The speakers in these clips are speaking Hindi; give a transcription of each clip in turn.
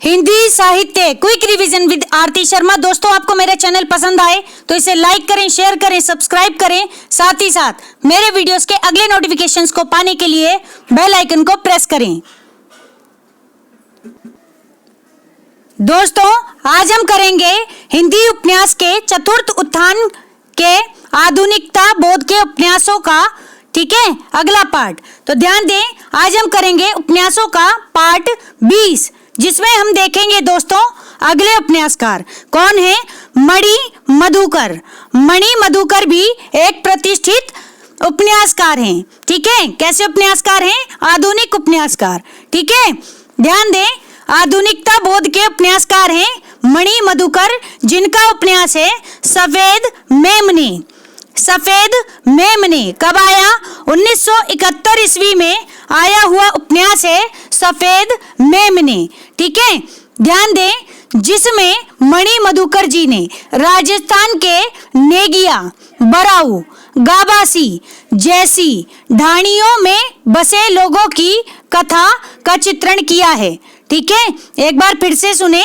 हिंदी साहित्य क्विक रिवीजन विद आरती शर्मा। दोस्तों, आपको मेरा चैनल पसंद आए तो इसे लाइक करें, शेयर करें, सब्सक्राइब करें। साथ ही साथ मेरे वीडियोस के अगले नोटिफिकेशंस को पाने के लिए बेल आइकन को प्रेस करें। दोस्तों, आज हम करेंगे हिंदी उपन्यास के चतुर्थ उत्थान के आधुनिकता बोध के उपन्यासों का, ठीक है, अगला पार्ट। तो ध्यान दें, आज हम करेंगे उपन्यासों का पार्ट 20, जिसमें हम देखेंगे दोस्तों अगले उपन्यासकार कौन है। मणि मधुकर। मणि मधुकर भी एक प्रतिष्ठित उपन्यासकार हैं, ठीक है। कैसे उपन्यासकार हैं? आधुनिक उपन्यासकार, ठीक है। ध्यान दें, आधुनिकता बोध के उपन्यासकार हैं मणि मधुकर, जिनका उपन्यास है सफेद मेमने। सफेद मेमने कब आया? 1971 ईस्वी में आया हुआ उपन्यास है सफेद मेमने, ठीक है। ध्यान दें, जिसमें मणि मधुकर जी ने राजस्थान के नेगिया, बराऊ, गाबासी जैसी ढाणियों में बसे लोगों की कथा का चित्रण किया है, ठीक है। एक बार फिर से सुने।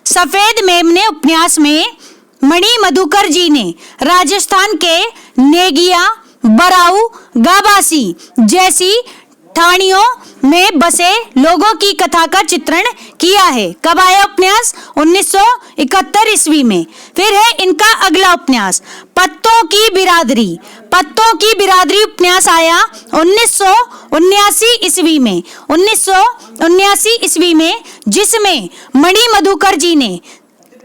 सफेद मेमने उपन्यास में मणि मधुकर जी ने राजस्थान के नेगिया, बराऊ, गाबासी जैसी ठाणियों में बसे लोगों की कथा का चित्रण किया है। कब आया उपन्यास? 1971 ईस्वी में। फिर है इनका अगला उपन्यास पत्तों की बिरादरी। पत्तों की बिरादरी उपन्यास आया 1979 ईस्वी में। 1979 ईस्वी में, जिसमें मणि मधुकर जी ने,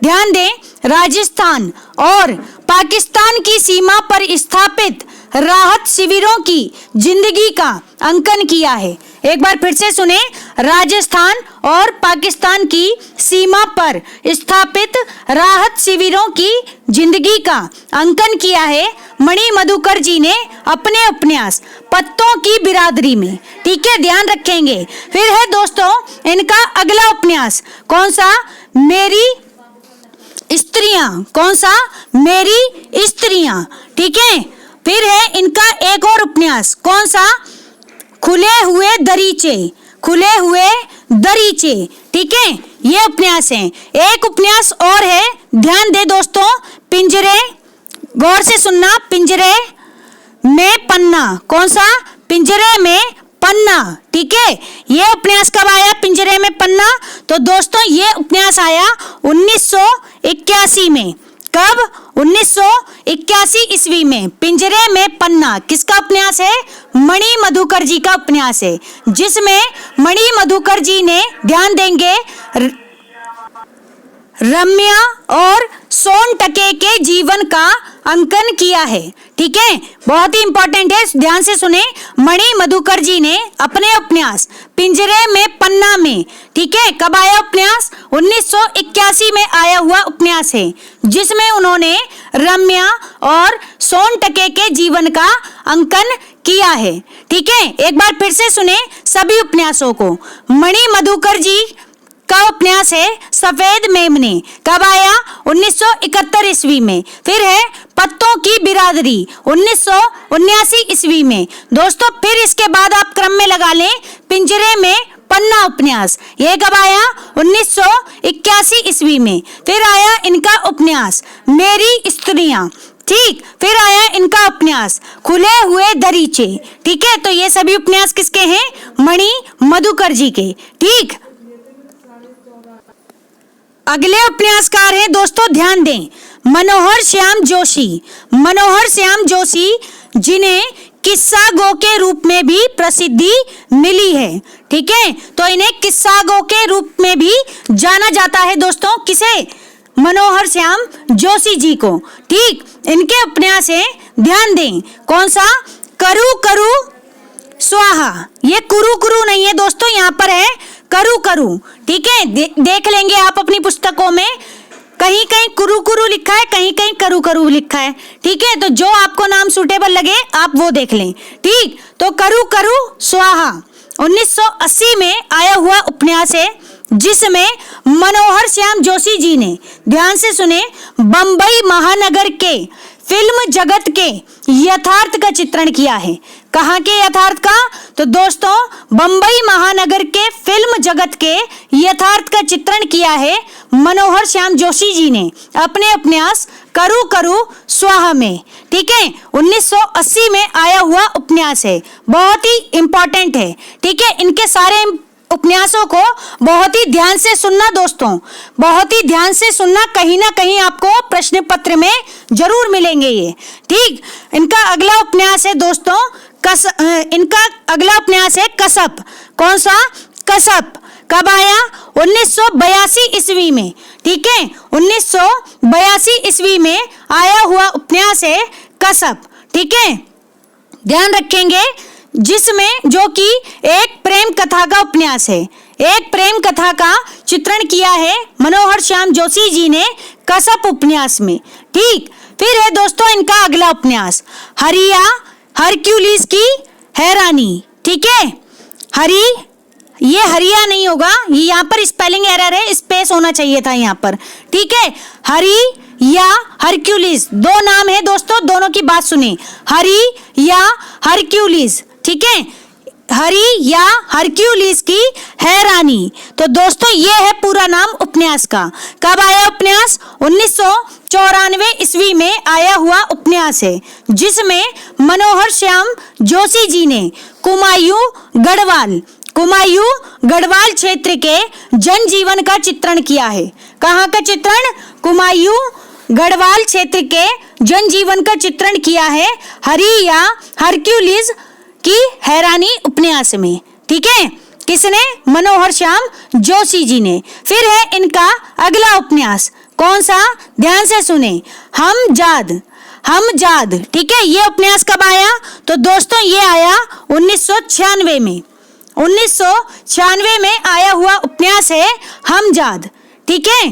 ध्यान दें, राजस्थान और पाकिस्तान की सीमा पर स्थापित राहत शिविरों की जिंदगी का अंकन किया है। एक बार फिर से सुने। राजस्थान और पाकिस्तान की सीमा पर स्थापित राहत शिविरों की जिंदगी का अंकन किया है मणि मधुकर जी ने अपने उपन्यास पत्तों की बिरादरी में, ठीक है, ध्यान रखेंगे। फिर है दोस्तों इनका अगला उपन्यास कौन सा? मेरी स्त्रियां। कौन सा? मेरी स्त्रियां, ठीक है। फिर है इनका एक और उपन्यास कौन सा? खुले हुए दरीचे। खुले हुए दरीचे, ठीक है, ये उपन्यास है। एक उपन्यास और है, ध्यान दे दोस्तों, पिंजरे। गौर से सुनना, पिंजरे में पन्ना। कौन सा? पिंजरे में पन्ना, ठीक है। ये उपन्यास कब आया? पिंजरे में पन्ना। तो दोस्तों ये उपन्यास आया 1981 में। कब? 1981 ईस्वी में। पिंजरे में पन्ना किसका उपन्यास है? मणि मधुकर जी का उपन्यास है, जिसमें मणि मधुकर जी ने, ध्यान देंगे, रम्या और सोनटके के जीवन का अंकन किया है, ठीक है। बहुत ही इंपॉर्टेंट है, ध्यान से सुने। मणि मधुकर जी ने अपने उपन्यास पिंजरे में पन्ना में, ठीक है, कब आया उपन्यास? 1981 में आया हुआ उपन्यास है, जिसमें उन्होंने रम्या और सोनटके के जीवन का अंकन किया है, ठीक है। एक बार फिर से सुने सभी उपन्यासों को। मणि मधुकर जी का उपन्यास है सफेद मेमने। कब आया? 1971 ईस्वी में। फिर है पत्तों की बिरादरी 1979 ईस्वी में। दोस्तों फिर इसके बाद आप क्रम में लगा लें पिंजरे में पन्ना उपन्यास। ये कब आया? 1981 ईस्वी में। फिर आया इनका उपन्यास मेरी स्त्रियां, ठीक। फिर आया इनका उपन्यास खुले हुए दरीचे, ठीक है। तो ये सभी उपन्यास किसके हैं? मणि मधुकर जी के, ठीक। अगले उपन्यासकार हैं दोस्तों, ध्यान दें, मनोहर श्याम जोशी। मनोहर श्याम जोशी, जिन्हें किस्सा गो के रूप में भी प्रसिद्धि मिली है, ठीक है। तो इन्हें किस्सा गो के रूप में भी जाना जाता है दोस्तों। किसे? मनोहर श्याम जोशी जी को, ठीक। इनके उपन्यास है, ध्यान दें, कौन सा? करू करू स्वाहा। ये कुरु कुरु नहीं है दोस्तों, यहाँ पर है करू करू, ठीक है। देख लेंगे आप अपनी पुस्तकों में, कहीं कहीं कुरु कुरु लिखा है, कहीं कहीं करू करू लिखा है, ठीक है। तो जो आपको नाम सूटेबल लगे आप वो देख लें, ठीक। तो करू करू स्वाहा 1980 में आया हुआ उपन्यास है, जिसमें मनोहर श्याम जोशी जी ने, ध्यान से सुने, बंबई महानगर के फिल्म जगत के यथार्थ का चित्रण किया है। कहाँ के यथार्थ का? तो दोस्तों बंबई महानगर के फिल्म जगत के यथार्थ का चित्रण किया है मनोहर श्याम जोशी जी ने अपने उपन्यास करू करू स्वाहा में। ठीक है, 1980 में आया हुआ उपन्यास है, बहुत ही इंपॉर्टेंट है। ठीक है, इनके सारे उपन्यासों को बहुत ही ध्यान से सुनना दोस्तों, बहुत ही ध्यान से सुनना, कहीं ना कहीं आपको प्रश्न पत्र में जरूर मिलेंगे ये। ठीक, इनका अगला उपन्यास है दोस्तों इनका अगला उपन्यास है कसब। कौन सा? कसब। कब आया? 1982 ईस्वी में। ठीक है, 1982 ईस्वी में आया हुआ उपन्यास है कसब। ठीक है, ध्यान रखेंगे, जिसमें जो कि एक प्रेम कथा का उपन्यास है, एक प्रेम कथा का चित्रण किया है मनोहर श्याम जोशी जी ने कसब उपन्यास में। ठीक, फिर है दोस्तों इनका अगला उपन्यास हरिया हरक्यूलिस की हैरानी। ठीक है, ये हरिया नहीं होगा, ये यहाँ पर स्पेलिंग एरर है, स्पेस होना चाहिए था यहाँ पर। ठीक है, हरी या हरक्यूलिस दो नाम है दोस्तों, दोनों की बात सुने, हरी या हरक्यूलिस। ठीक है, हरी या हरक्यूलिस की हैरानी। तो दोस्तों ये है पूरा नाम उपन्यास का। कब आया उपन्यास? 1994 ईस्वी में आया हुआ उपन्यास है, जिसमें मनोहर श्याम जोशी जी ने कुमायूं गढ़वाल क्षेत्र के जनजीवन का चित्रण किया है। कहाँ का चित्रण? कुमायूं गढ़वाल क्षेत्र के जनजीवन का चित्रण किया है हरी या हरक्यूलिस की हैरानी उपन्यास में। ठीक है, किसने? मनोहर श्याम जोशी जी ने। फिर है इनका अगला उपन्यास, कौन सा? ध्यान से सुने, हम जाद। ठीक है, ये उपन्यास कब आया? तो दोस्तों ये आया 1996 में। 1996 में आया हुआ उपन्यास है हमजाद। ठीक है,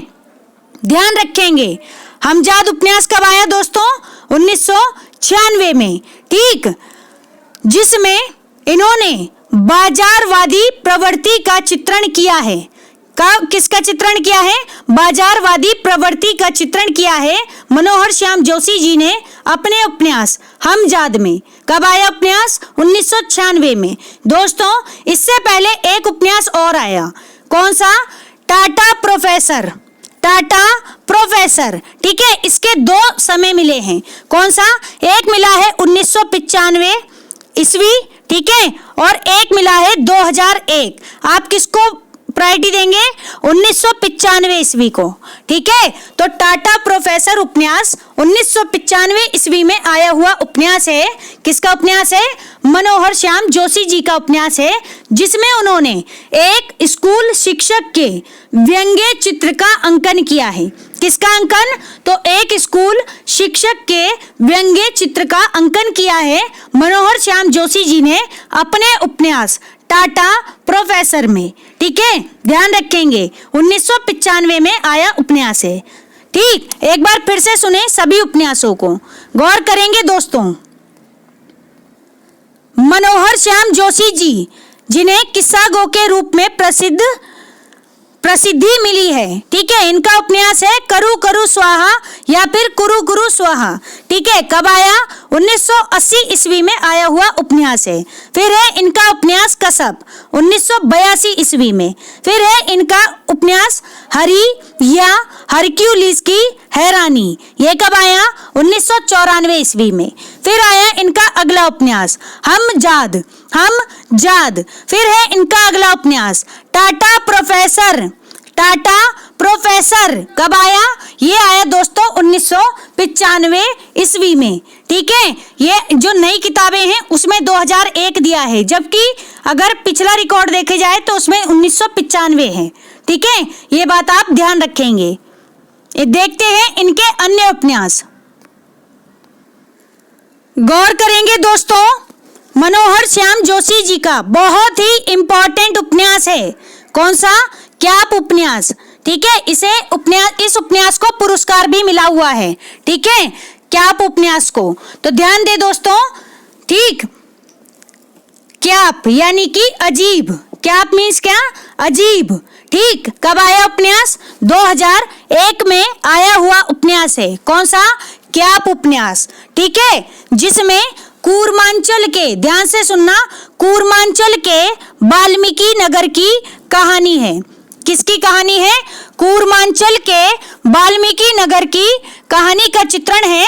ध्यान रखेंगे, हमजाद उपन्यास कब आया दोस्तों? 1996 में। ठीक, जिसमें इन्होंने बाजारवादी प्रवृत्ति का चित्रण किया है। किसका चित्रण किया है? बाजारवादी प्रवृत्ति का चित्रण किया है मनोहर श्याम जोशी जी ने अपने उपन्यास हमजाद में। कब आया उपन्यास? 1996 में। दोस्तों इससे पहले एक उपन्यास और आया, कौन सा? टाटा प्रोफेसर। ठीक है, इसके दो समय मिले हैं, कौन सा? एक मिला है 1995 ईस्वी। ठीक है, और एक मिला है 2001। आप किसको प्रायोरिटी देंगे? 1995 ईस्वी को। ठीक है, तो टाटा प्रोफेसर उपन्यास 1995 ईस्वी में आया हुआ उपन्यास है। किसका उपन्यास है? मनोहर श्याम जोशी जी का उपन्यास है, जिसमें उन्होंने एक स्कूल शिक्षक के व्यंग्य चित्र का अंकन किया है। किसका अंकन? तो एक स्कूल शिक्षक के व्यंग्य चित्र का अंकन किया है मनोहर श्याम जोशी जी ने अपने उपन्यास टाटा प्रोफेसर में। ठीक है, ध्यान रखेंगे, 1995 में आया उपन्यास है। ठीक, एक बार फिर से सुने सभी उपन्यासों को, गौर करेंगे दोस्तों। मनोहर श्याम जोशी जी, जिन्हें किस्सा गो के रूप में प्रसिद्धि मिली है। ठीक है, इनका उपन्यास है करू करू स्वाहा या फिर कुरु कुरु स्वाहा। ठीक है, कब आया? 1980 ईस्वी में आया हुआ उपन्यास है। फिर है इनका उपन्यास कसब 1982 ईस्वी में। फिर है इनका उपन्यास हरी या हरक्यूलिस की हैरानी, ये कब आया? 1994 ईस्वी में। फिर आया इनका अगला उपन्यास हमजाद। फिर है इनका अगला उपन्यास टाटा प्रोफेसर। कब आया? ये आया दोस्तों 1995 ईस्वी में। ठीक है, ये जो नई किताबें हैं उसमें 2001 दिया है, जबकि अगर पिछला रिकॉर्ड देखे जाए तो उसमें 1995 है। ठीक है, ये बात आप ध्यान रखेंगे। देखते हैं इनके अन्य उपन्यास, गौर करेंगे दोस्तों। मनोहर श्याम जोशी जी का बहुत ही इंपॉर्टेंट उपन्यास है, कौन सा? क्याप उपन्यास। ठीक है, इस उपन्यास को पुरस्कार भी मिला हुआ है। ठीक है, क्याप उपन्यास को, तो ध्यान दे दोस्तों। ठीक, क्याप यानी कि अजीब, क्याप मीन्स क्या? अजीब। ठीक, कब आया उपन्यास? 2001 में आया हुआ उपन्यास है, कौन सा? क्याप उपन्यास, ठीक है, जिसमें कूर्मांचल के, ध्यान से सुनना, कूर्मांचल के वाल्मीकि नगर की कहानी है। किसकी कहानी है? कूर्मांचल के वाल्मीकि नगर की कहानी का चित्रण है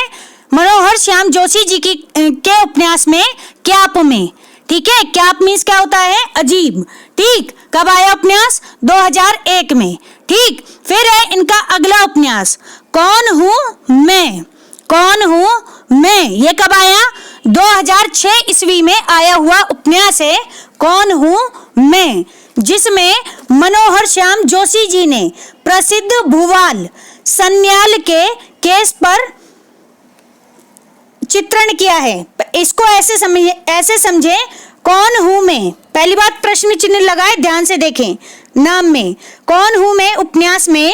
मनोहर श्याम जोशी जी की के उपन्यास में क्याप में, ठीक है। क्याप मीन्स क्या होता है? अजीब, ठीक। कब आया उपन्यास? 2001 में, ठीक। फिर है इनका अगला उपन्यास कौन हूं मैं। कौन हूं मैं, ये कब आया? 2006 ईस्वी में आया हुआ उपन्यास है कौन हूं मैं, जिसमें मनोहर श्याम जोशी जी ने प्रसिद्ध भूवाल सन्याल के केस पर चित्रण किया है। इसको ऐसे समझे कौन हूं मैं। पहली बात प्रश्न चिन्ह लगाए, ध्यान से देखें। नाम में कौन हूं मैं उपन्यास में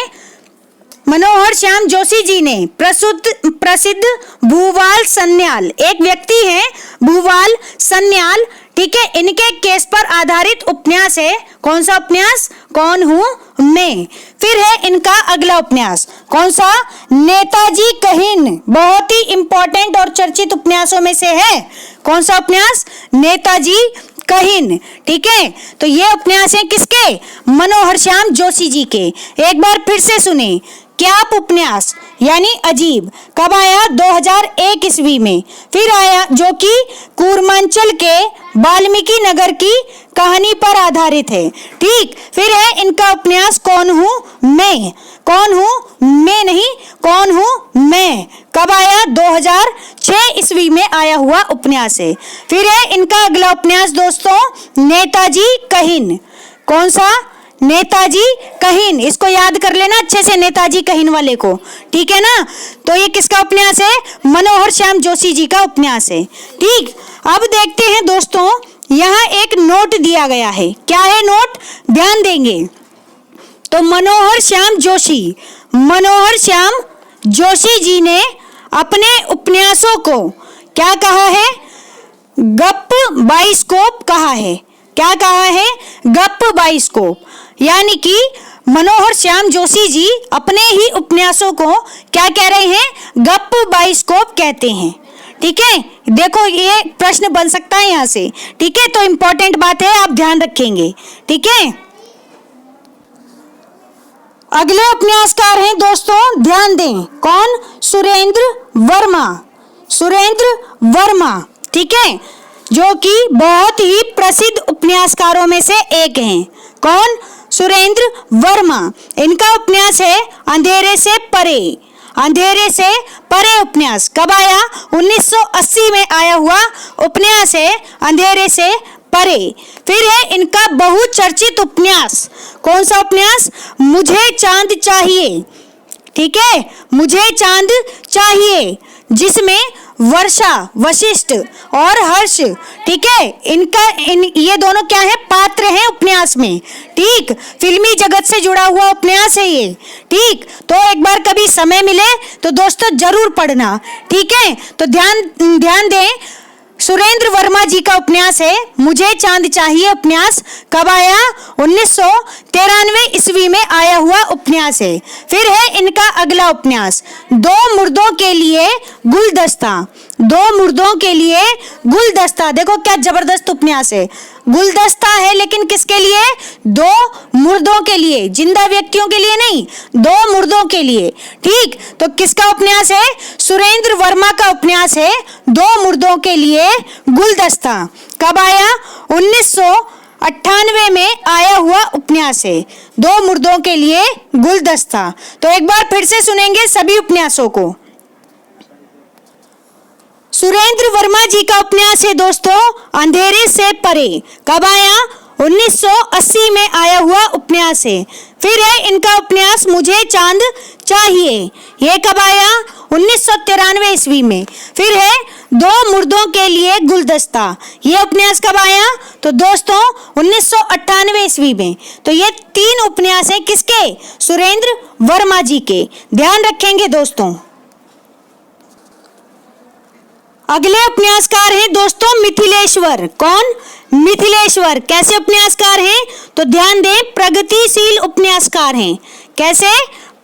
मनोहर श्याम जोशी जी ने प्रसिद्ध भूवाल सन्याल, एक व्यक्ति है भूवाल सन्याल, ठीक है, इनके केस पर आधारित उपन्यास है। कौन सा उपन्यास? कौन हूं मैं। फिर है इनका अगला उपन्यास कौन सा? नेताजी कहिन, बहुत ही इंपॉर्टेंट और चर्चित उपन्यासों में से है। कौन सा उपन्यास? नेताजी कहिन, ठीक है। तो ये उपन्यास है किसके? मनोहर श्याम जोशी जी के। एक बार फिर से सुने, क्याप उपन्यास यानी अजीब, कब आया? 2001 ईस्वी में। फिर आया जो कि कूर्मांचल के वाल्मीकि नगर की कहानी पर आधारित है, ठीक। फिर है इनका उपन्यास कौन हूं मैं। कौन हूं मैं नहीं, कौन हूं मैं, कब आया? 2006 ईस्वी में आया हुआ उपन्यास है। फिर है इनका अगला उपन्यास दोस्तों नेताजी कहिन। कौन सा? नेताजी कहिन, इसको याद कर लेना अच्छे से, नेताजी कहिन वाले को, ठीक है ना। तो ये किसका उपन्यास है? मनोहर श्याम जोशी जी का उपन्यास है, ठीक। अब देखते हैं दोस्तों, यहाँ एक नोट दिया गया है। क्या है नोट? ध्यान देंगे तो मनोहर श्याम जोशी जी ने अपने उपन्यासों को क्या कहा है? गप बाइस्कोप कहा है। क्या कहा है? गप बाइस्कोप, यानी कि मनोहर श्याम जोशी जी अपने ही उपन्यासों को क्या कह रहे हैं? गप बाइस्कोप कहते हैं, ठीक है। देखो ये प्रश्न बन सकता है यहां से, ठीक है। तो इंपॉर्टेंट बात है, आप ध्यान रखेंगे, ठीक है। अगले उपन्यासकार हैं दोस्तों, ध्यान दें, कौन? सुरेंद्र वर्मा, ठीक है, जो कि बहुत ही प्रसिद्ध उपन्यासकारों में से एक हैं। कौन? सुरेंद्र वर्मा। इनका उपन्यास है अंधेरे से परे उपन्यास। कब आया? 1980 में आया हुआ उपन्यास है अंधेरे से परे। फिर है इनका बहुचर्चित उपन्यास, कौन सा उपन्यास? मुझे चांद चाहिए, ठीक है, मुझे चांद चाहिए, जिसमें वर्षा, वशिष्ठ और हर्ष, ठीक है, ये दोनों क्या है? पात्र हैं उपन्यास में, ठीक। फिल्मी जगत से जुड़ा हुआ उपन्यास है ये, ठीक। तो एक बार कभी समय मिले तो दोस्तों जरूर पढ़ना, ठीक है। तो ध्यान दें, सुरेंद्र वर्मा जी का उपन्यास है मुझे चांद चाहिए उपन्यास। कब आया? 1993 ईस्वी में आया हुआ उपन्यास है। फिर है इनका अगला उपन्यास दो मुर्दों के लिए गुलदस्ता। देखो क्या जबरदस्त उपन्यास है, गुलदस्ता है लेकिन किसके लिए? दो मुर्दों के लिए, जिंदा व्यक्तियों के लिए नहीं, दो मुर्दों के लिए, ठीक। तो किसका उपन्यास है? सुरेंद्र वर्मा का उपन्यास है दो मुर्दों के लिए गुलदस्ता। कब आया? 1998 में आया हुआ उपन्यास है दो मुर्दों के लिए गुलदस्ता। तो एक बार फिर से सुनेंगे सभी उपन्यासों को। सुरेंद्र वर्मा जी का उपन्यास है दोस्तों अंधेरे से परे। कब आया? 1980 में आया हुआ उपन्यास है। फिर है इनका उपन्यास मुझे चांद चाहिए, ये कब आया? 1993 ईस्वी में। फिर है दो मुर्दों के लिए गुलदस्ता, ये उपन्यास कब आया? तो दोस्तों 1998 ईस्वी में। तो ये तीन उपन्यास हैं किसके? सुरेंद्र वर्मा जी के, ध्यान रखेंगे दोस्तों। अगले उपन्यासकार हैं दोस्तों मिथिलेश्वर। कौन? मिथिलेश्वर। कैसे उपन्यासकार हैं? तो ध्यान दें, प्रगतिशील उपन्यासकार हैं। कैसे?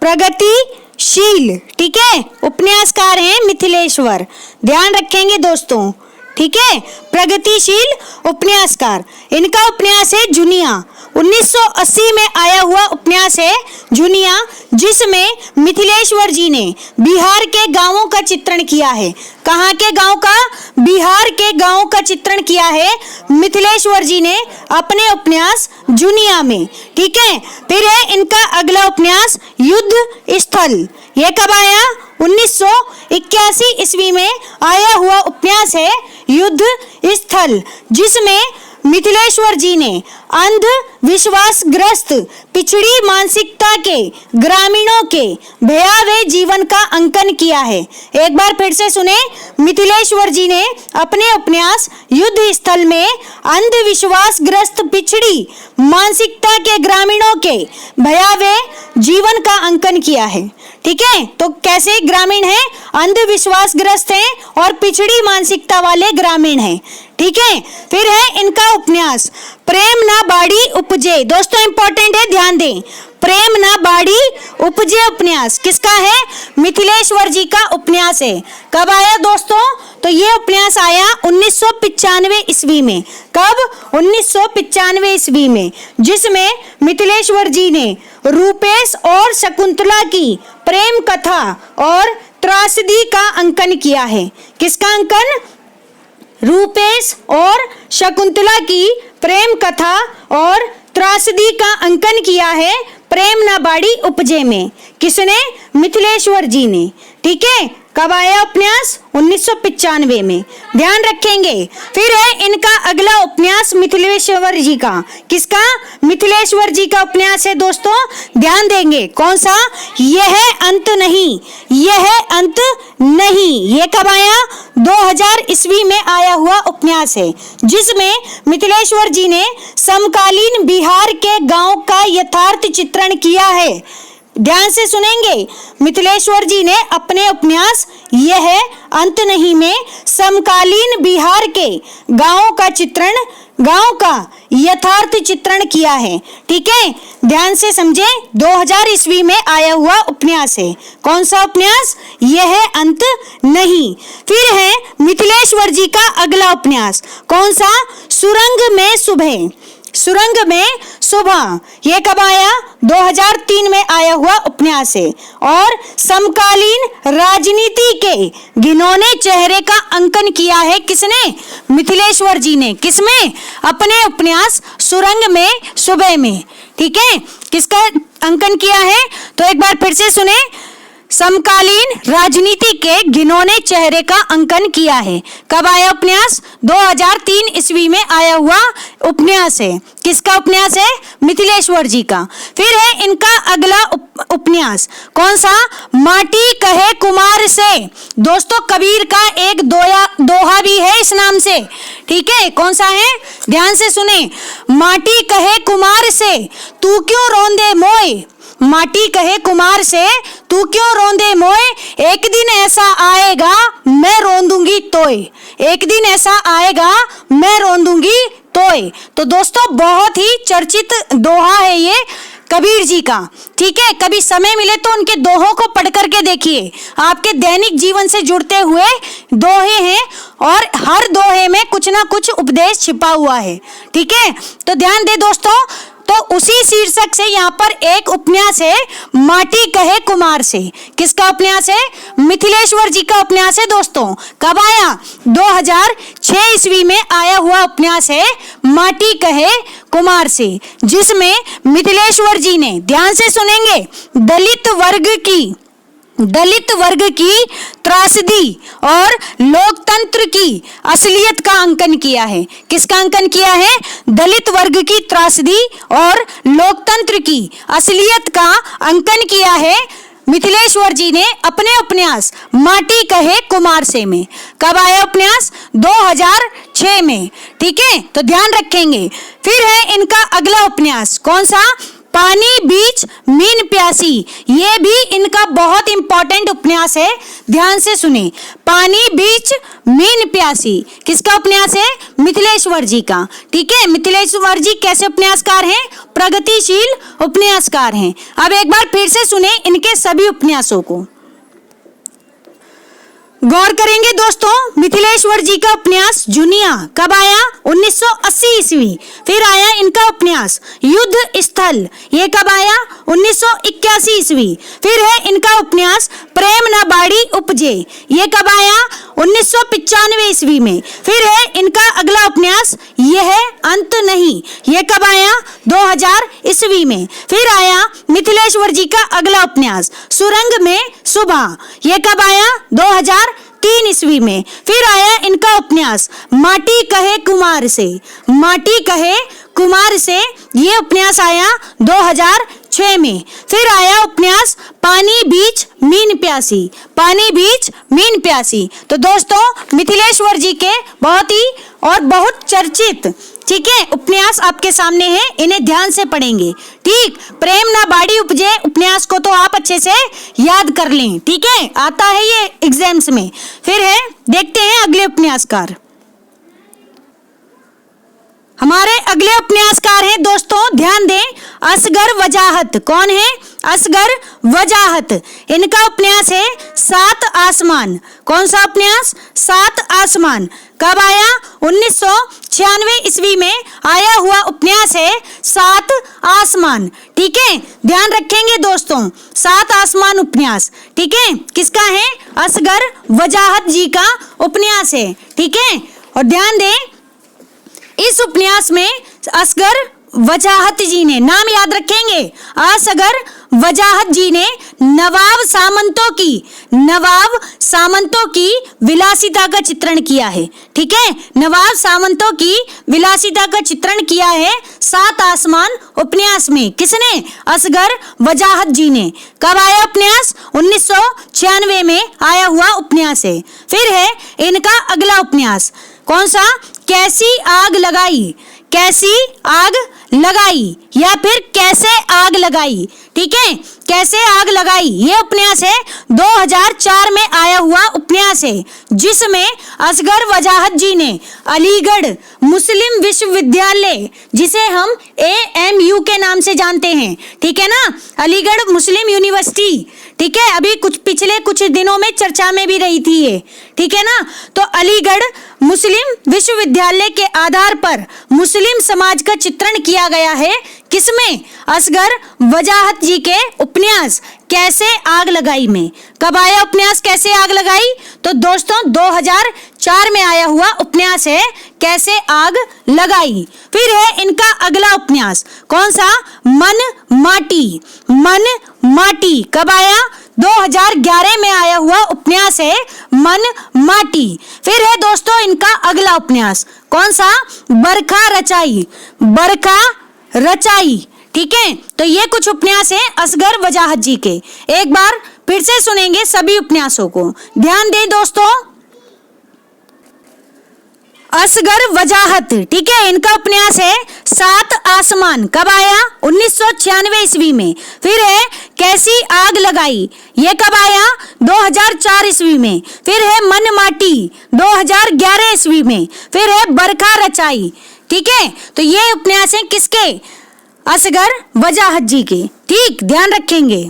प्रगतिशील शील, ठीक है, उपन्यासकार हैं मिथिलेश्वर, ध्यान रखेंगे दोस्तों, ठीक है। प्रगतिशील उपन्यासकार, इनका उपन्यास है जुनिया, 1980 में आया हुआ उपन्यास है जुनिया, जिसमें मिथिलेश्वर जी ने बिहार के गांवों का चित्रण किया है। कहाँ के गांव का? बिहार के गांवों का चित्रण किया है मिथिलेश्वर जी ने अपने उपन्यास जुनिया में, ठीक है। फिर है इनका अगला उपन्यास युद्ध स्थल, यह कब आया? 1981 ईस्वी में आया हुआ उपन्यास है युद्ध स्थल, जिसमें मिथिलेश्वर जी ने अंध विश्वासग्रस्त पिछड़ी मानसिकता के ग्रामीणों के भयावह जीवन का अंकन किया है। एक बार फिर से सुने, मिथिलेश्वर जी ने अपने उपन्यास युद्ध स्थल में अंधविश्वासग्रस्त पिछड़ी मानसिकता के ग्रामीणों के भयावह जीवन का अंकन किया है, ठीक है। तो कैसे ग्रामीण हैं? अंधविश्वासग्रस्त हैं और पिछड़ी मानसिकता वाले ग्रामीण हैं, ठीक है। फिर है इनका उपन्यास प्रेम ना बाड़ी उपजे, दोस्तों इंपॉर्टेंट है, ध्यान दें, प्रेम ना बाड़ी उपजे उपन्यास किसका है? मिथिलेश्वर जी का उपन्यास है। कब आया दोस्तों? तो ये उपन्यास आया 1995 ईस्वी में। कब? 1995 ईस्वी में, जिसमें मिथिलेश्वर जी ने रूपेश और शकुंतला की प्रेम कथा और त्रासदी का अंकन किया है। किसका अंकन? रूपेश और शकुंतला की प्रेम कथा और त्रासदी का अंकन किया है प्रेम ना बाड़ी उपजे में। किसने? मिथिलेश्वर जी ने, ठीक है। कब आया उपन्यास? 1995 में, ध्यान रखेंगे। फिर है इनका अगला उपन्यास मिथिलेश्वर जी का, किसका? मिथिलेश्वर जी का उपन्यास है दोस्तों, ध्यान देंगे, कौन सा? यह अंत नहीं, यह अंत नहीं। ये कब आया? 2000 ईस्वी में आया हुआ उपन्यास है, जिसमें मिथिलेश्वर जी ने समकालीन बिहार के गांव का यथार्थ चित्रण किया है। ध्यान से सुनेंगे, मिथिलेश्वर जी ने अपने उपन्यास यह अंत नहीं में समकालीन बिहार के गांवों का चित्रण, गांव का यथार्थ चित्रण किया है, ठीक है। ध्यान से समझे, 2000 ईस्वी में आया हुआ उपन्यास है। कौन सा उपन्यास? यह अंत नहीं। फिर है मिथिलेश्वर जी का अगला उपन्यास, कौन सा? सुरंग में सुबह, सुरंग में सुबह। यह कब आया? 2003 में आया हुआ उपन्यास है और समकालीन राजनीति के घिनौने चेहरे का अंकन किया है किसने? मिथिलेश्वर जी ने। किसमें? अपने उपन्यास सुरंग में सुबह में, ठीक है। किसका अंकन किया है? तो एक बार फिर से सुने, समकालीन राजनीति के घिनौने चेहरे का अंकन किया है। कब आया उपन्यास? 2003 ईस्वी में आया हुआ उपन्यास है। किसका उपन्यास है? मिथिलेश्वर जी का। फिर है इनका अगला उपन्यास, कौन सा? माटी कहे कुमार से। दोस्तों कबीर का एक दोहा भी है इस नाम से, ठीक है। कौन सा है? ध्यान से सुने, माटी कहे कुमार से तू क्यों रोंदे मोए, माटी कहे कुमार से तू क्यों रोंदे मोए, एक दिन ऐसा आएगा मैं रोंदूंगी तोय, एक दिन ऐसा आएगा मैं रोंदूंगी तोय। तो दोस्तों बहुत ही चर्चित दोहा है ये कबीर जी का, ठीक है। कभी समय मिले तो उनके दोहों को पढ़ करके देखिए, आपके दैनिक जीवन से जुड़ते हुए दोहे हैं और हर दोहे में कुछ ना कुछ उपदेश छिपा हुआ है, ठीक है। तो ध्यान दे दोस्तों, तो उसी शीर्षक से यहाँ पर एक उपन्यास है माटी कहे कुमार से। किसका उपन्यास है? मिथिलेश्वर जी का उपन्यास है दोस्तों। कब आया? 2006 ईस्वी में आया हुआ उपन्यास है माटी कहे कुमार से, जिसमें मिथिलेश्वर जी ने, ध्यान से सुनेंगे, दलित वर्ग की त्रासदी और लोकतंत्र की असलियत का अंकन किया है। किसका अंकन किया है? दलित वर्ग की त्रासदी और लोकतंत्र की असलियत का अंकन किया है मिथिलेश्वर जी ने अपने उपन्यास माटी कहे कुमार से में। कब आया उपन्यास? 2006 में, ठीक है। तो ध्यान रखेंगे। फिर है इनका अगला उपन्यास, कौन सा? पानी बीच मीन प्यासी। ये भी इनका बहुत इंपॉर्टेंट उपन्यास है, ध्यान से सुने, पानी बीच मीन प्यासी। किसका उपन्यास है? मिथिलेश्वर जी का, ठीक है। मिथिलेश्वर जी कैसे उपन्यासकार हैं? प्रगतिशील उपन्यासकार हैं। अब एक बार फिर से सुने इनके सभी उपन्यासों को। गौर करेंगे दोस्तों, मिथिलेश्वर जी का उपन्यास जुनिया कब आया? 1980 ईस्वी। फिर आया इनका उपन्यास युद्ध स्थल, ये कब आया? 1981 ईस्वी। फिर है इनका उपन्यास प्रेम न बाड़ी उपजे, ये कब आया? 1995 ईस्वी में। फिर है इनका अगला उपन्यास यह अंत नहीं, ये कब आया? 2000 ईस्वी में। फिर आया मिथिलेश्वर जी का अगला उपन्यास सुरंग में सुबह, ये कब आया? 2003 ईस्वी में। फिर आया इनका उपन्यास माटी कहे कुमार से, माटी कहे कुमार से, ये उपन्यास आया 2006 में। फिर आया उपन्यास पानी बीच मीन प्यासी, पानी बीच मीन प्यासी। तो दोस्तों मिथिलेश्वर जी के बहुत ही और बहुत चर्चित, ठीक है, उपन्यास आपके सामने हैं, इन्हें ध्यान से पढ़ेंगे। ठीक, प्रेम ना बाड़ी उपजे उपन्यास को तो आप अच्छे से याद कर लें, ठीक है, आता है ये एग्जाम्स में। फिर है, देखते हैं अगले उपन्यासकार। हमारे अगले उपन्यासकार हैं दोस्तों, ध्यान दें, असगर वजाहत। कौन है? असगर वजाहत। इनका उपन्यास है सात आसमान। कौन सा उपन्यास? सात आसमान। कब आया? 1996 ईस्वी में आया हुआ उपन्यास है सात आसमान। ठीक है, ध्यान रखेंगे दोस्तों, सात आसमान उपन्यास, ठीक है, किसका है? असगर वजाहत जी का उपन्यास है। ठीक है, और ध्यान दें इस उपन्यास में असगर वजाहत जी ने, नाम याद रखेंगे, असगर वजाहत जी ने नवाब सामंतों की विलासिता का चित्रण किया है। ठीक है, नवाब सामंतों की विलासिता का चित्रण किया है सात आसमान उपन्यास में। किसने? असगर वजाहत जी ने। कब आया उपन्यास? 1996 में आया हुआ उपन्यास है। फिर है इनका अगला उपन्यास, कौन सा? कैसी आग लगाई, कैसी आग लगाई, या फिर कैसे आग लगाई। ठीक है, कैसे आग लगाई, ये उपन्यास है 2004 में आया हुआ उपन्यास है, जिसमें असगर वजाहत जी ने अलीगढ़ मुस्लिम विश्वविद्यालय, जिसे हम AMU के नाम से जानते हैं, ठीक है ना, अलीगढ़ मुस्लिम यूनिवर्सिटी, ठीक है, अभी पिछले कुछ दिनों में चर्चा में भी रही थी ये, ठीक है ना। तो अलीगढ़ मुस्लिम विश्वविद्यालय के आधार पर मुस्लिम समाज का चित्रण किया गया है, किसमें? असगर वजाहत जी के उपन्यास कैसे आग लगाई में। कब आया उपन्यास कैसे आग लगाई? तो दोस्तों 2004 में आया हुआ उपन्यास है कैसे आग लगाई। फिर है इनका अगला उपन्यास, कौन सा? मन माटी, मन माटी। कब आया? 2011 में आया हुआ उपन्यास है मन माटी। फिर है दोस्तों इनका अगला उपन्यास, कौन सा? बरखा रचाई, बरखा रचाई। ठीक है, तो ये कुछ उपन्यास हैं असगर वजाहत जी के। एक बार फिर से सुनेंगे सभी उपन्यासों को, ध्यान दें दोस्तों। असगर वजाहत, ठीक है, इनका उपन्यास है सात आसमान। कब आया? 1996 ईस्वी में। फिर है कैसी आग लगाई, ये कब आया? 2004 ईस्वी में। फिर है मन माटी, 2011 ईस्वी में। फिर है बरखा रचाई। ठीक है, तो ये उपन्यास है किसके? असगर वजाहत जी के। ठीक, ध्यान रखेंगे।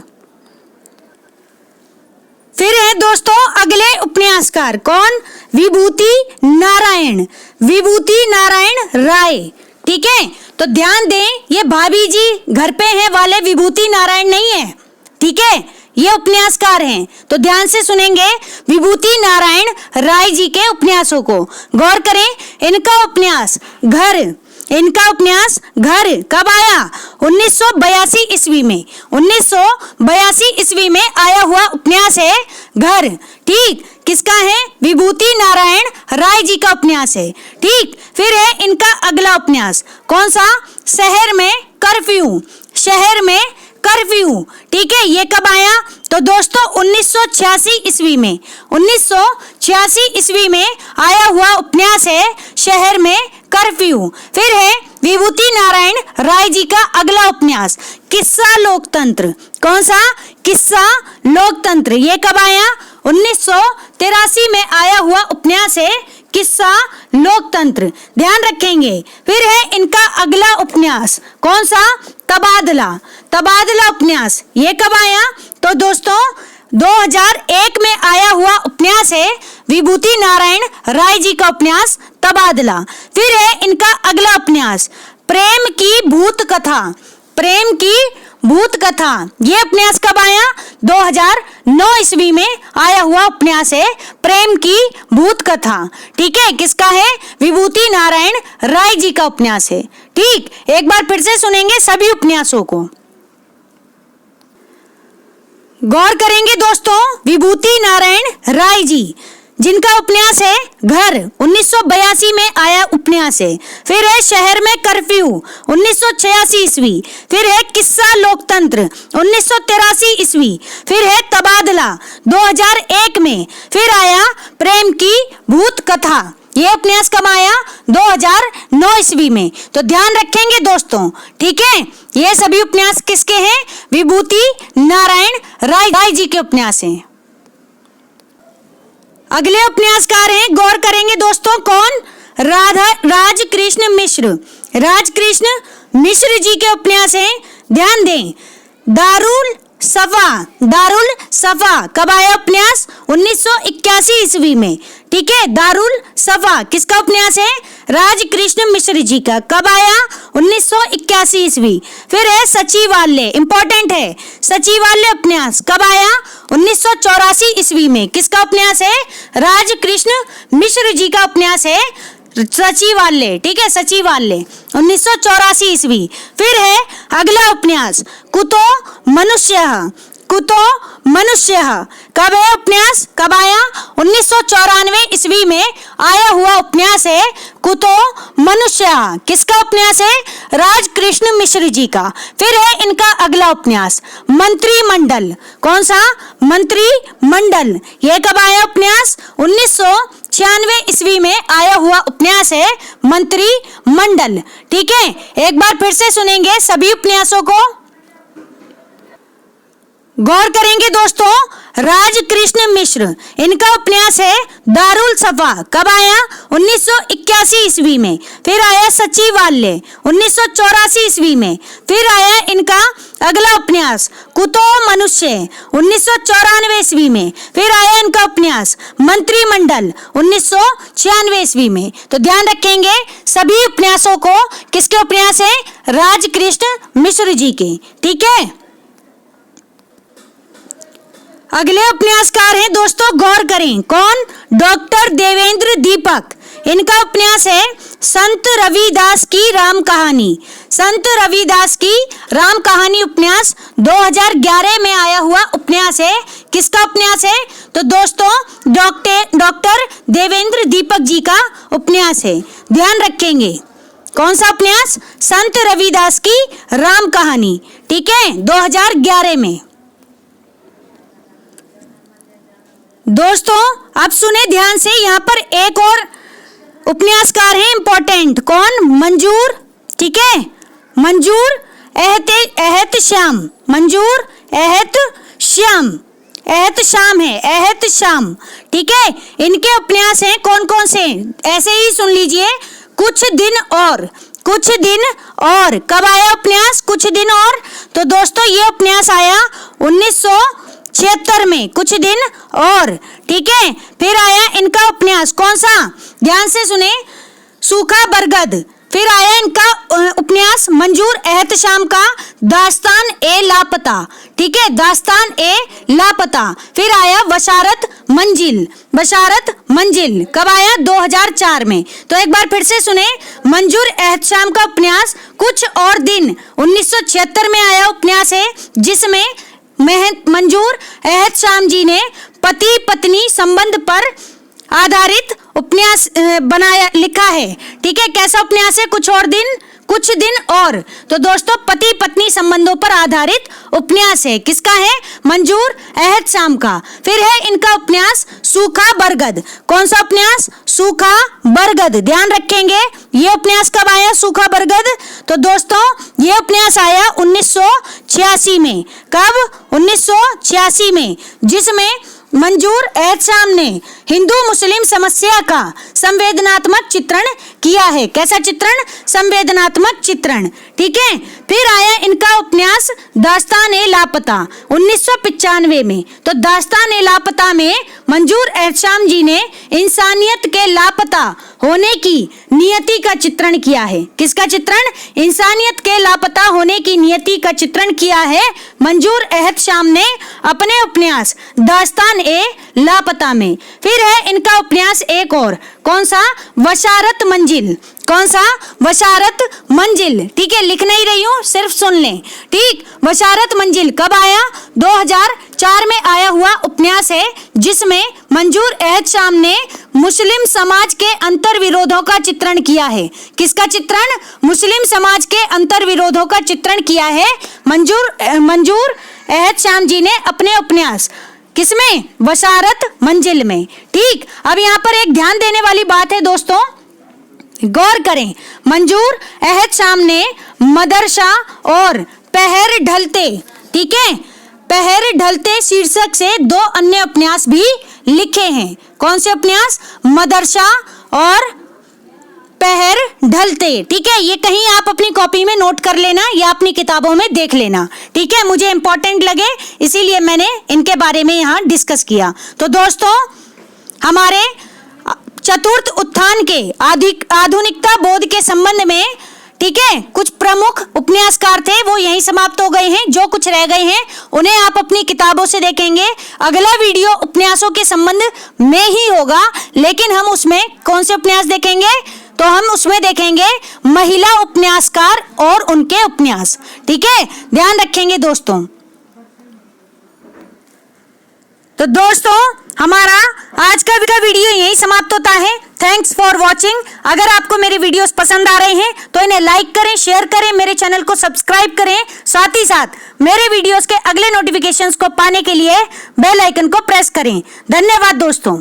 फिर है दोस्तों अगले उपन्यासकार, कौन? विभूति नारायण, विभूति नारायण राय। ठीक है, तो ध्यान दें, ये भाभी जी घर पे हैं वाले विभूति नारायण नहीं है, ठीक है, ये उपन्यासकार हैं। तो ध्यान से सुनेंगे विभूति नारायण राय जी के उपन्यासों को। गौर करें, इनका उपन्यास घर, इनका उपन्यास घर कब आया? 1982 ईस्वी में। 1982 ईस्वी में आया हुआ उपन्यास है घर। ठीक, किसका है? विभूति नारायण राय जी का उपन्यास है। ठीक, फिर है इनका अगला उपन्यास, कौन सा? शहर में कर्फ्यू, शहर में कर्फ्यू। ठीक है, ये कब आया? तो दोस्तों 1986 ईस्वी में। 1986 ईस्वी में आया हुआ उपन्यास है शहर में कर्फ्यू। फिर है विभूति नारायण राय जी का अगला उपन्यास किस्सा लोकतंत्र। कौन सा? किस्सा लोकतंत्र। ये कब आया? 1983 में आया हुआ उपन्यास है किस्सा लोकतंत्र, ध्यान रखेंगे। फिर है इनका अगला उपन्यास, कौन सा? तबादला। तबादला उपन्यास ये कब आया? तो दोस्तों 2001 में आया हुआ उपन्यास है, विभूति नारायण राय जी का उपन्यास तबादला। फिर है इनका अगला उपन्यास, प्रेम की भूत कथा। प्रेम की भूत कथा ये उपन्यास कब आया? 2009 ईस्वी में आया हुआ उपन्यास है, प्रेम की भूत कथा। ठीक है, किसका है? विभूति नारायण राय जी का उपन्यास है। ठीक, एक बार फिर से सुनेंगे सभी उपन्यासों को, गौर करेंगे दोस्तों। विभूति नारायण राय जी जिनका उपन्यास है घर, 1982 में आया उपन्यास है। फिर है शहर में कर्फ्यू, 1986 ईस्वी। फिर है किस्सा लोकतंत्र, 1983 ईस्वी। फिर है तबादला, 2001 में। फिर आया प्रेम की भूत कथा, ये उपन्यास कब आया? 2009 ईस्वी में। तो ध्यान रखेंगे दोस्तों, ठीक है। ये सभी उपन्यास किसके हैं? विभूति नारायण राय जी के उपन्यास हैं। अगले उपन्यासकार हैं, गौर करेंगे दोस्तों, कौन? राजकृष्ण मिश्र। राजकृष्ण मिश्र जी के उपन्यास हैं, ध्यान दें। दारुल सफा कब आया उपन्यास? 1981 ईस्वी में। ठीक है, दारुल सफा किसका उपन्यास है? राजकृष्ण मिश्र जी का। कब आया? 1981 ईस्वी। फिर है सचिवालय, इंपॉर्टेंट है, सचिवालय उपन्यास कब आया? 1984 ईस्वी में। किसका उपन्यास है? राजकृष्ण मिश्र जी का उपन्यास है सचिवालय। ठीक है, सचिवालय 1984 ईस्वी। फिर है अगला उपन्यास, कुतो मनुष्य कब है उपन्यास? कब आया? 1994 ईस्वी में आया हुआ उपन्यास है कुतो मनुष्य। किसका उपन्यास है? राजकृष्ण मिश्र जी का। फिर है इनका अगला उपन्यास, मंत्रिमंडल। कौन सा? मंत्रिमंडल। यह कब आया उपन्यास? 1996 ईस्वी में आया हुआ उपन्यास है मंत्रिमंडल। ठीक है, एक बार फिर से सुनेंगे सभी उपन्यासों को, गौर करेंगे दोस्तों। राजकृष्ण मिश्र, इनका उपन्यास है दारुल सफा, कब आया? 1981 ईस्वी में। फिर आया सचिवालय 1984 ईस्वी में। फिर आया इनका अगला उपन्यास कुतो मनुष्य 1994 ईस्वी में। फिर आया इनका उपन्यास मंत्रिमंडल 1996 ईस्वी में। तो ध्यान रखेंगे सभी उपन्यासों को, किसके उपन्यास है? राजकृष्ण मिश्र जी के। ठीक है, अगले उपन्यासकार हैं दोस्तों, गौर करें, कौन? डॉक्टर देवेंद्र दीपक। इनका उपन्यास है संत रविदास की राम कहानी। संत रविदास की राम कहानी उपन्यास 2011 में आया हुआ उपन्यास है। किसका उपन्यास है? तो दोस्तों डॉक्टर देवेंद्र दीपक जी का उपन्यास है, ध्यान रखेंगे। कौन सा उपन्यास? संत रविदास की राम कहानी। ठीक है, 2011 में। दोस्तों अब सुने ध्यान से, यहाँ पर एक और उपन्यासकार है इंपॉर्टेंट, कौन? मंजूर। ठीक है, मंजूर एहतशाम। मंजूर एहतशाम है, एहतशाम। ठीक है, इनके उपन्यास हैं कौन कौन से? ऐसे ही सुन लीजिए, कुछ दिन और। कब आया उपन्यास? कुछ दिन और। तो दोस्तों ये उपन्यास आया 1976 में, कुछ दिन और। ठीक है, फिर आया इनका उपन्यास कौन सा? ध्यान से सुने, सूखा बरगद। फिर आया इनका उपन्यास मंजूर एहतशाम का दास्तान ए लापता। ठीक है, दास्तान ए लापता। फिर आया बशारत मंजिल। कब आया? 2004 में। तो एक बार फिर से सुने, मंजूर एहतशाम का उपन्यास कुछ और दिन 1976 में आया उपन्यास है, जिसमें मंजूर एहतशाम जी ने पति पत्नी संबंध पर आधारित उपन्यास लिखा है। ठीक है, कैसा उपन्यास है? कुछ दिन और। तो दोस्तों पति पत्नी संबंधों पर आधारित उपन्यास है, किसका है? मंजूर एहतशाम का। फिर है इनका उपन्यास सूखा बरगद। कौन सा उपन्यास? सूखा बरगद, ध्यान रखेंगे। ये उपन्यास कब आया सूखा बरगद? तो दोस्तों ये उपन्यास आया 1986 में। कब? 1986 में, जिसमें मंजूर एहतशाम ने हिंदू मुस्लिम समस्या का संवेदनात्मक चित्रण किया है। कैसा चित्रण? संवेदनात्मक चित्रण। ठीक है। फिर आया इनका उपन्यास दास्तान-ए लापता 1995 में। तो दास्तान-ए लापता में मंजूर एहतशाम जी ने इंसानियत के लापता होने की नियति का चित्रण किया है। किसका चित्रण? इंसानियत के लापता होने की नियति का चित्रण किया है मंजूर एहतशाम ने अपने उपन्यास दास्तान-ए लापता में। फिर है इनका उपन्यास एक और, कौन सा? वशारत मंजिल। कौन सा? वशारत मंजिल। ठीक है, लिख नहीं रही हूं, सिर्फ सुन लें। ठीक, वशारत मंजिल कब आया? 2004 में आया हुआ उपन्यास है, जिसमें मंजूर एहतशाम ने मुस्लिम समाज के अंतर विरोधों का चित्रण किया है। किसका चित्रण? मुस्लिम समाज के अंतर विरोधों का चित्रण किया है मंजूर एहतशाम जी ने अपने उपन्यास किसमें? वशारत मंजिल में। ठीक, अब यहाँ पर एक ध्यान देने वाली बात है दोस्तों, गौर करें। मंजूर एहतशाम ने मदरसा और पहर ढलते, ठीक है, पहर ढलते शीर्षक से 2 अन्य उपन्यास भी लिखे हैं। कौन से उपन्यास? मदरसा और पहर ढलते। ठीक है, ये कहीं आप अपनी कॉपी में नोट कर लेना या अपनी किताबों में देख लेना। ठीक है, मुझे इंपॉर्टेंट लगे इसीलिए मैंने इनके बारे में यहाँ डिस्कस किया। तो दोस्तों, हमारे चतुर्थ उत्थान के आधुनिकता बोध के संबंध में, ठीक है, कुछ प्रमुख उपन्यासकार थे, वो यहीं समाप्त हो गए हैं। जो कुछ रह गए हैं उन्हें आप अपनी किताबों से देखेंगे। अगला वीडियो उपन्यासों के संबंध में ही होगा, लेकिन हम उसमें कौन से उपन्यास देखेंगे? तो हम उसमें देखेंगे महिला उपन्यासकार और उनके उपन्यास। ठीक है, ध्यान रखेंगे दोस्तों। तो दोस्तों, हमारा आज का वीडियो यहीं समाप्त होता है। Thanks for watching. अगर आपको मेरे वीडियोस पसंद आ रहे हैं तो इन्हें लाइक करें, शेयर करें, मेरे चैनल को सब्सक्राइब करें। साथ ही साथ मेरे वीडियोस के अगले नोटिफिकेशंस को पाने के लिए बेल आइकन को प्रेस करें। धन्यवाद दोस्तों।